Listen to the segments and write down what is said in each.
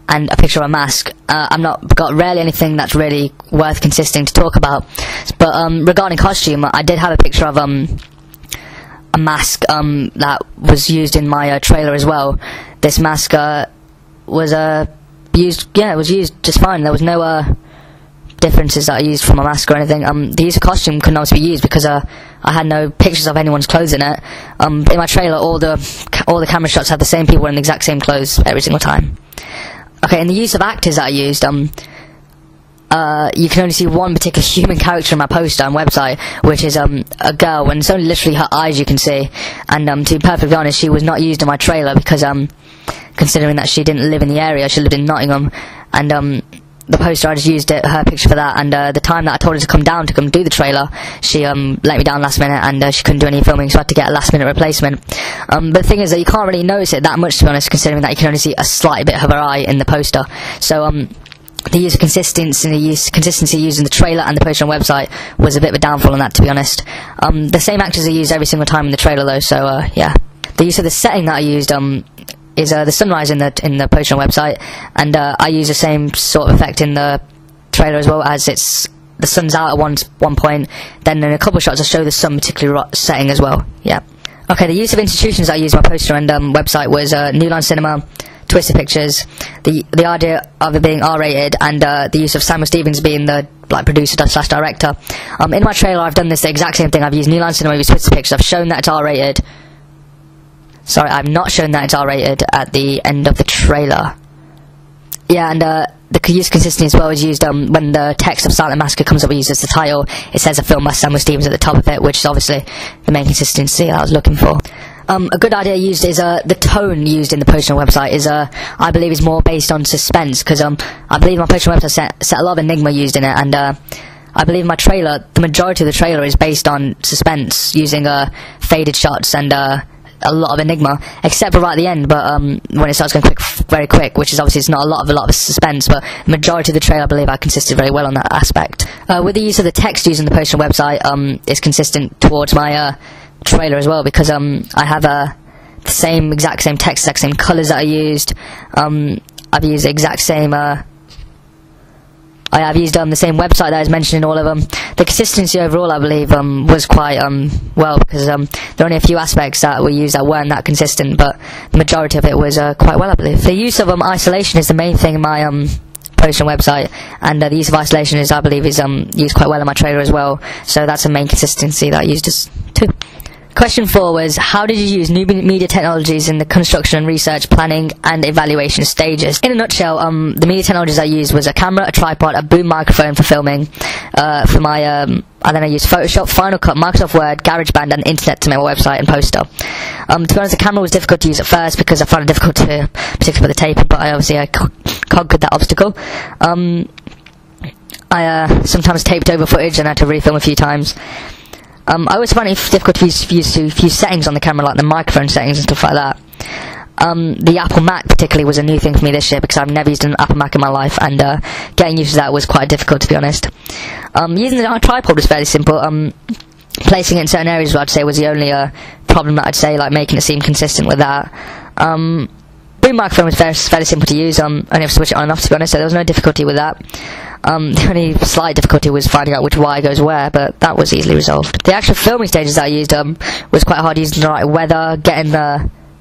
and a picture of a mask. I've not got rarely anything that's really worth consisting to talk about, but regarding costume, I did have a picture of a mask that was used in my trailer as well. This mask was used, yeah, it was used just fine. There was no differences that I used from a mask or anything. The use of costume couldn't obviously be used because I had no pictures of anyone's clothes in it. In my trailer, all the camera shots have the same people in the exact same clothes every single time. Okay, in the use of actors that I used, you can only see one particular human character in my poster and website, which is a girl, and it's only literally her eyes you can see. And to be perfectly honest, she was not used in my trailer because considering that she didn't live in the area, she lived in Nottingham, and the poster, I just used her picture for that. And the time that I told her to come down to come do the trailer, she let me down last minute, and she couldn't do any filming, so I had to get a last minute replacement. But the thing is that you can't really notice it that much, to be honest, considering that you can only see a slight bit of her eye in the poster. So the use of consistency used in the trailer and the poster and website was a bit of a downfall on that, to be honest. The same actors are used every single time in the trailer though, so yeah. The use of the setting that I used is the sunrise in the poster and website, and I use the same sort of effect in the trailer as well, as the sun's out at one point, then in a couple of shots I show the sun particularly setting as well. Yeah. Okay, the use of institutions I used in my poster and website was New Line Cinema, Twisted Pictures, the idea of it being R-rated, and the use of Samuel Stevens being the producer / director. In my trailer I've done the exact same thing. I've used New Line Cinema, I've used Twisted Pictures, I've shown that it's R-rated. Sorry, I've not shown that it's R-rated at the end of the trailer. Yeah, and the use consistency as well is used when the text of Silent Massacre comes up, we use as the title. It says a film by Samuel Stevens at the top of it, which is obviously the main consistency I was looking for. A good idea used is the tone used in the poster and website is I believe is more based on suspense, because I believe my poster and website set a lot of enigma used in it, and I believe my trailer, the majority of the trailer is based on suspense, using faded shots and a lot of enigma, except for right at the end, but when it starts going very quick, which is obviously it's not a lot of suspense, but the majority of the trailer I believe I consisted very well on that aspect. With the use of the text used in the poster and website, it's consistent towards my trailer as well, because I have the exact same text, exact same colours that I used. I've used the exact same I've used the same website that I was mentioned in all of them. The consistency overall, I believe, was quite well, because there are only a few aspects that were used that weren't that consistent, but the majority of it was quite well, I believe. The use of isolation is the main thing in my poster and website, and the use of isolation is, I believe, is used quite well in my trailer as well. So that's the main consistency that I used as too. Question 4 was, how did you use new media technologies in the construction, research, planning and evaluation stages? In a nutshell, the media technologies I used was a camera, a tripod, a boom microphone for filming. For my, then I used Photoshop, Final Cut, Microsoft Word, GarageBand and Internet to make my website and poster. To be honest, the camera was difficult to use at first because I found it difficult to, particularly with the taping, but I conquered that obstacle. I sometimes taped over footage and had to refilm a few times. I always find it difficult to use a few settings on the camera, like the microphone settings and stuff like that. The Apple Mac particularly was a new thing for me this year, because I've never used an Apple Mac in my life, and getting used to that was quite difficult, to be honest. Using the tripod was fairly simple. Placing it in certain areas, I'd say, was the only problem that I'd say, like making it seem consistent with that. Boom microphone was fairly simple to use. I only have to switch it on and off, to be honest, so there was no difficulty with that. The only slight difficulty was finding out which wire goes where, but that was easily resolved. The actual filming stages that I used was quite hard, using the right weather,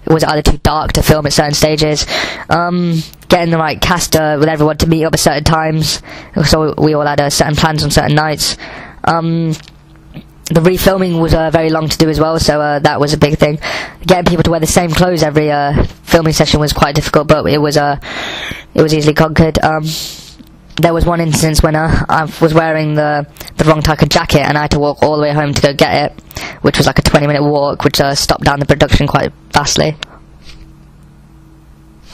it was either too dark to film at certain stages, getting the right cast with everyone to meet up at certain times, so we all had certain plans on certain nights. The refilming was very long to do as well, so that was a big thing. Getting people to wear the same clothes every filming session was quite difficult, but it was easily conquered. There was one instance when I was wearing the wrong type of jacket, and I had to walk all the way home to go get it, which was like a 20-minute walk, which stopped down the production quite vastly.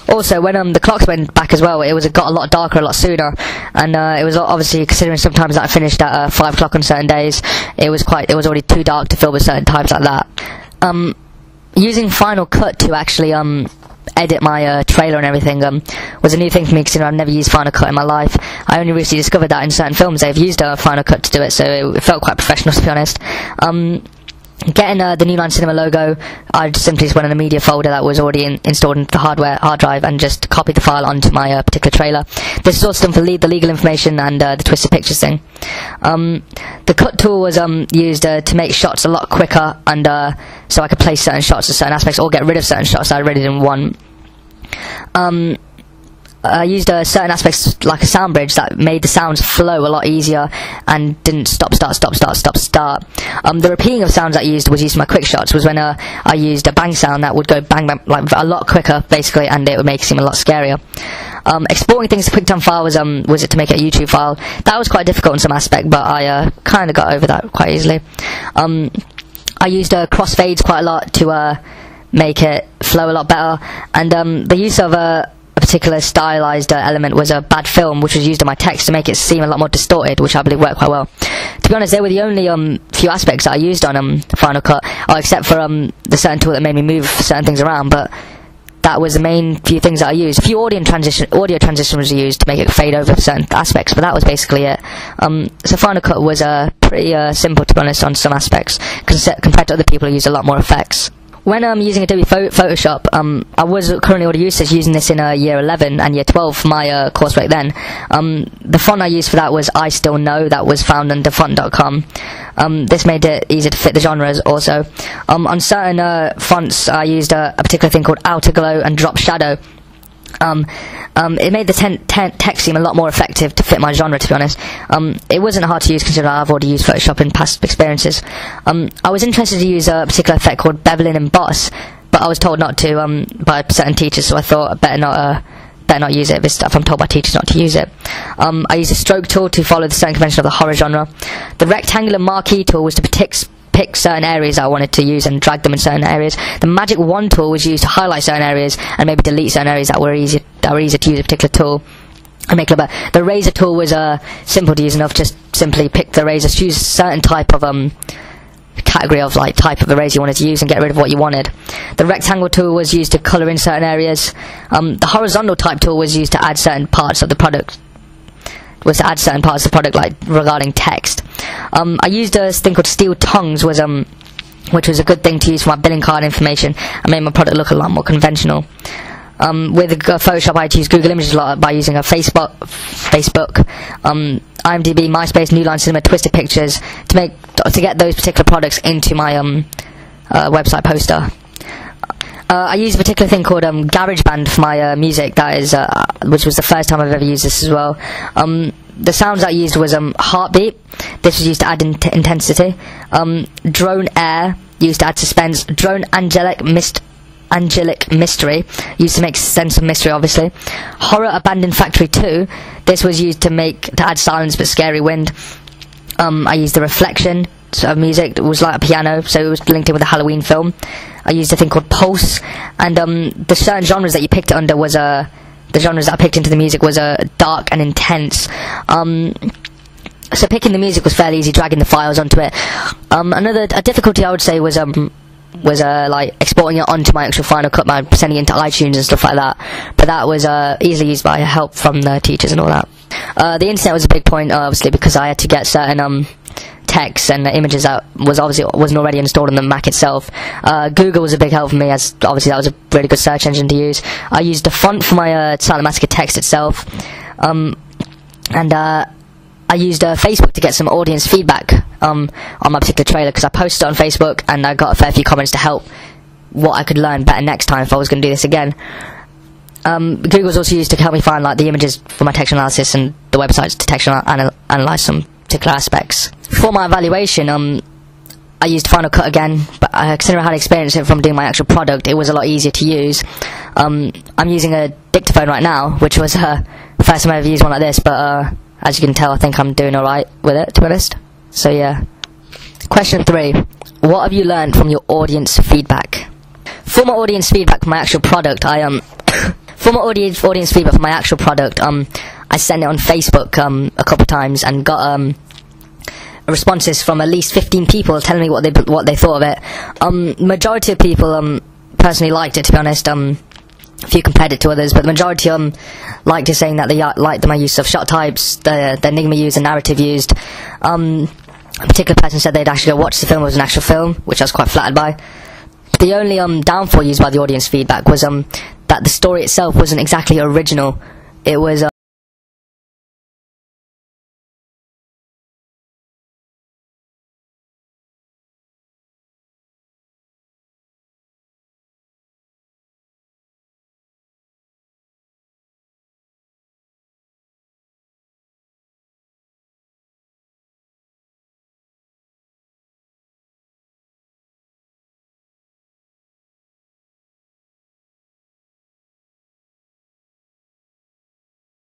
Also, when the clocks went back as well, it got a lot darker a lot sooner, and it was obviously, considering sometimes that I finished at 5 o'clock on certain days, it was already too dark to film at certain times like that. Using Final Cut to actually edit my trailer and everything was a new thing for me, considering I've never used Final Cut in my life. I only recently discovered that in certain films they've used Final Cut to do it, so it felt quite professional, to be honest. Getting the New Line Cinema logo, I simply just went in a media folder that was already installed into the hard drive and just copied the file onto my particular trailer. This is also done for the legal information and the Twisted Pictures thing. The cut tool was used to make shots a lot quicker, and so I could place certain shots to certain aspects or get rid of certain shots that I really didn't want. I used certain aspects like a sound bridge that made the sounds flow a lot easier and didn't stop, start. The repeating of sounds that I used was used for my quick shots, was when I used a bang sound that would go bang bang like a lot quicker basically, and it would make it seem a lot scarier. Exporting things to QuickTime file was it to make a YouTube file. That was quite difficult in some aspect, but I kind of got over that quite easily. I used crossfades quite a lot to make it flow a lot better, and the use of a particular stylized element was a bad film, which was used in my text to make it seem a lot more distorted, which I believe worked quite well. To be honest, they were the only few aspects that I used on Final Cut, except for the certain tool that made me move certain things around, but that was the main few things that I used. A few audio transition was used to make it fade over certain aspects, but that was basically it. So Final Cut was pretty simple, to be honest, on some aspects, compared to other people who used a lot more effects. When I'm using Adobe Photoshop, I was currently already using this in year 11 and year 12 for my coursework then. The font I used for that was I Still Know, that was found under font.com. This made it easier to fit the genres also. On certain fonts I used a particular thing called Outer Glow and Drop Shadow. It made the text seem a lot more effective to fit my genre, to be honest. It wasn't hard to use considering I've already used Photoshop in past experiences. I was interested to use a particular effect called Bevel and Emboss, but I was told not to by certain teachers, so I thought I better not use it if I'm told by teachers not to use it. I used a stroke tool to follow the certain convention of the horror genre. The rectangular marquee tool was to pick certain areas that I wanted to use and drag them in certain areas. The magic wand tool was used to highlight certain areas and maybe delete certain areas that were easier to use a particular tool and make it better. The razor tool was simple to use enough. Just simply pick the razor, choose a certain type of category of type of eraser you wanted to use and get rid of what you wanted. The rectangle tool was used to colour in certain areas. The horizontal type tool was used to add certain parts of the product. Like regarding text. I used a thing called Steel Tongues, which was a good thing to use for my billing card information and made my product look a lot more conventional. With Photoshop, I had to use Google Images a lot by using a Facebook, IMDb, MySpace, New Line Cinema, Twisted Pictures to get those particular products into my website poster. I used a particular thing called GarageBand for my music. That is, which was the first time I've ever used this as well. The sounds I used was Heartbeat. This was used to add intensity. Drone Air, used to add suspense. Drone Angelic Mystery, used to make sense of mystery, obviously. Horror Abandoned Factory 2. This was used to add silence but scary wind. I used the reflection of music. It was like a piano, so it was linked in with a Halloween film. I used a thing called Pulse, and the certain genres that you picked it under was the genres that I picked into the music was dark and intense. So picking the music was fairly easy, dragging the files onto it. A difficulty I would say was like exporting it onto my actual Final Cut by sending it into iTunes and stuff like that. But that was easily used by help from the teachers and all that. The internet was a big point, obviously, because I had to get certain text and images that wasn't already installed on the Mac itself. Google was a big help for me, as obviously that was a really good search engine to use. I used the font for my Silent Massacre text itself, and I used Facebook to get some audience feedback on my particular trailer, because I posted it on Facebook and I got a fair few comments to help what I could learn better next time if I was going to do this again. Google was also used to help me find the images for my textual analysis and the websites to textual analyze some particular aspects. For my evaluation, I used Final Cut again, but considering I had experience from doing my actual product, it was a lot easier to use. I'm using a dictaphone right now, which was the first time I ever used one like this, but as you can tell, I think I'm doing alright with it, to be honest. So yeah. Question 3. What have you learned from your audience feedback? For my audience feedback for my actual product, I sent it on Facebook a couple of times and got responses from at least 15 people telling me what they thought of it. Majority of people personally liked it, to be honest. A few compared it to others, but the majority liked it, saying that they liked my use of shot types, the enigma used, the narrative used. a particular person said they'd actually go watch the film as an actual film, which I was quite flattered by. The only downfall used by the audience feedback was that the story itself wasn't exactly original. It was